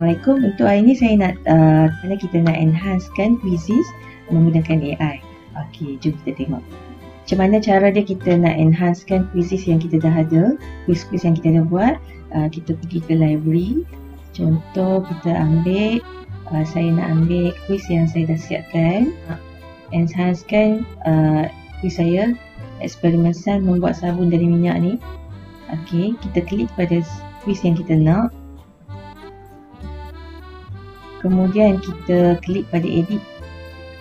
Assalamualaikum. Untuk hari ini saya nak mana kita nak enhancekan quizzes menggunakan AI. Okey, jom kita tengok. Macam mana cara dia kita nak enhancekan quizzes yang kita dah ada, quiz-quiz yang kita dah buat. Kita pergi ke library. Contoh kita ambil, saya nak ambil quiz yang saya dah siapkan. Enhancekan quiz saya, eksperimen Sun membuat sabun dari minyak ni. Okey, kita klik pada quiz yang kita nak. Kemudian kita klik pada edit.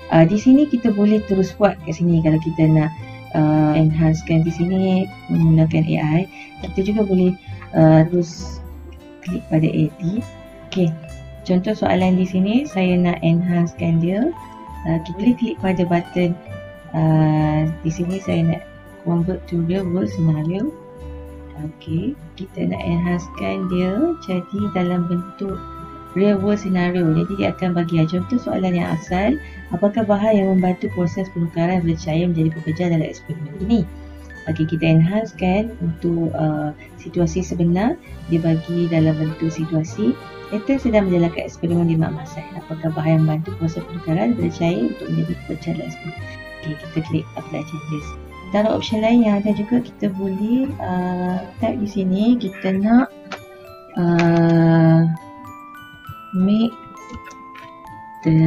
Di sini kita boleh terus buat kat sini kalau kita nak enhancekan di sini menggunakan AI. Kita juga boleh terus klik pada edit. Okey. Contoh soalan di sini saya nak enhancekan dia. Kita boleh klik pada button di sini saya nak convert to real world scenario. Okey, kita nak enhancekan dia jadi dalam bentuk real world scenario. Jadi dia akan bagi contoh soalan yang asal, apakah bahan yang membantu proses penukaran benda cair menjadi pekerja dalam eksperimen ini. Okey, kita enhancekan untuk situasi sebenar, dia bagi dalam bentuk situasi Ethan sedang menjalankan eksperimen di mak masak. Apakah bahan yang membantu proses penukaran benda cair untuk menjadi pekerja dalam eksperimen. Okey, kita klik apply changes. Dan option lain yang ada juga, kita boleh type di sini kita nak make the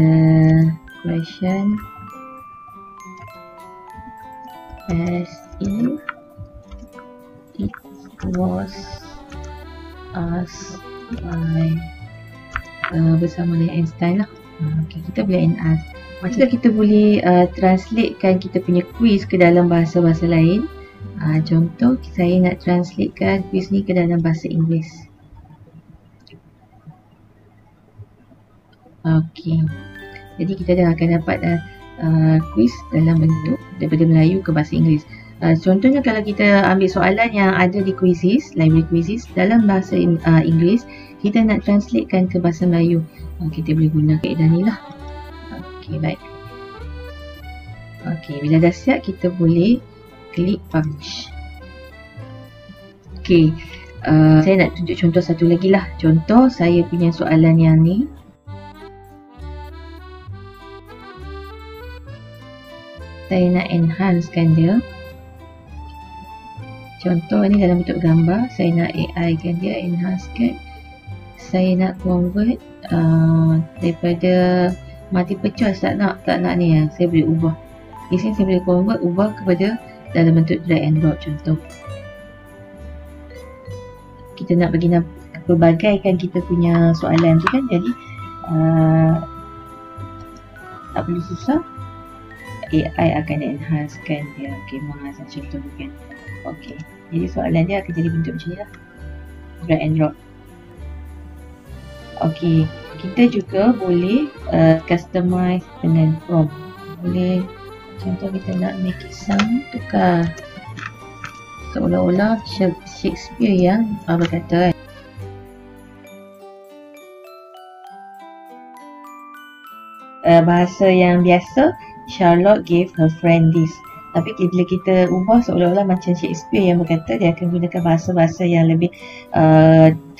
question as if it was asked by bersama dengan Einstein lah. Okay, kita boleh enhance. Macam tu kita boleh translatekan kita punya quiz ke dalam bahasa-bahasa lain. Contoh saya nak translatekan quiz ni ke dalam bahasa Inggeris. Okey, jadi kita dah akan dapat quiz dalam bentuk daripada Melayu ke bahasa Inggeris. Contohnya kalau kita ambil soalan yang ada di quizzes, library quizzes dalam bahasa Inggeris, kita nak translatekan ke bahasa Melayu, kita boleh guna kaedah ni lah. Okey, baik. Okey, bila dah siap kita boleh klik publish. Okey, saya nak tunjuk contoh satu lagi lah. Contoh saya punya soalan yang ni. Saya nak enhancekan dia. Contoh ni dalam bentuk gambar. Saya nak AI kan dia, enhancekan. Saya nak convert daripada multiple choice, tak nak ni ya. Saya boleh ubah. Di sini saya boleh convert, ubah kepada dalam bentuk drag and drop contoh. Kita nak bagi pelbagaikan kita punya soalan tu kan. Jadi tak perlu susah. AI akan enhancekan dia. Okey, menghasal contoh kan. Okey, jadi soalan dia akan jadi bentuk macam ni lah. Drag and drop. Okey, kita juga boleh customize dengan prompt. Boleh, contoh kita nak make it sound, tukar seolah-olah Shakespeare yang berkata kan. Bahasa yang biasa, Charlotte gave her friend this. Tapi bila kita ubah seolah-olah macam Shakespeare yang berkata, dia akan gunakan bahasa-bahasa yang lebih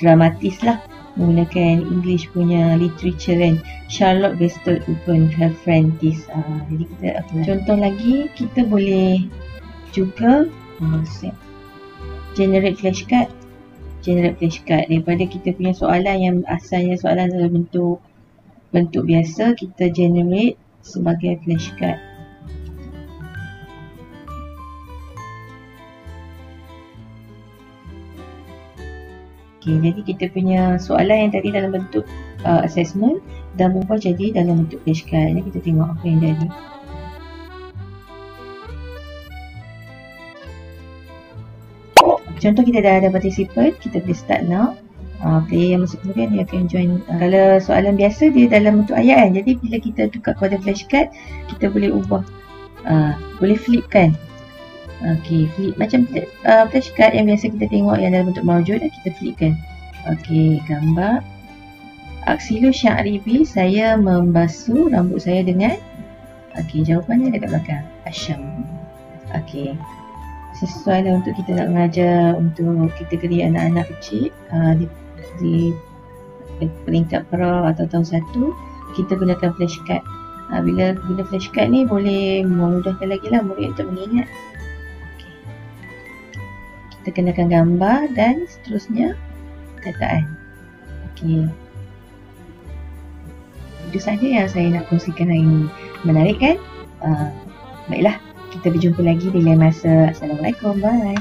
dramatis lah, menggunakan English punya literature kan. Charlotte bestowed upon her friend this. Jadi kita contoh lagi, kita boleh juga generate flashcard. Generate flashcard daripada kita punya soalan yang asalnya soalan dalam bentuk biasa, kita generate sebagai flashcard. Okay, jadi kita punya soalan yang tadi dalam bentuk assessment dah berubah jadi dalam bentuk flashcard. Jadi kita tengok apa yang jadi. Contoh kita dah ada participant, kita boleh start now. Player yang masuk kemudian dia akan join. Kalau soalan biasa dia dalam bentuk ayat kan. Jadi bila kita tukar kepada flashcard, kita boleh ubah. Boleh flip kan. Okey, flip macam flashcard yang biasa kita tengok yang dalam bentuk maujud, kita flip kan. Okey, gambar. Aksilo Syaribi, saya membasuh rambut saya dengan. Okey, jawapannya dekat belakang. Asyam. Okey. Sesuai lah untuk kita nak mengajar untuk kategori anak-anak kecil. peringkat pra atau tahun 1, kita gunakan flashcard. Bila guna flashcard ni boleh memudahkan lagi lah murid untuk mengingat. Okay. Kita kenakan gambar dan seterusnya kataan. Okey. Itu sahaja yang saya nak kongsikan hari ini. Menarik kan? Baiklah, kita berjumpa lagi di lain masa. Assalamualaikum. Bye.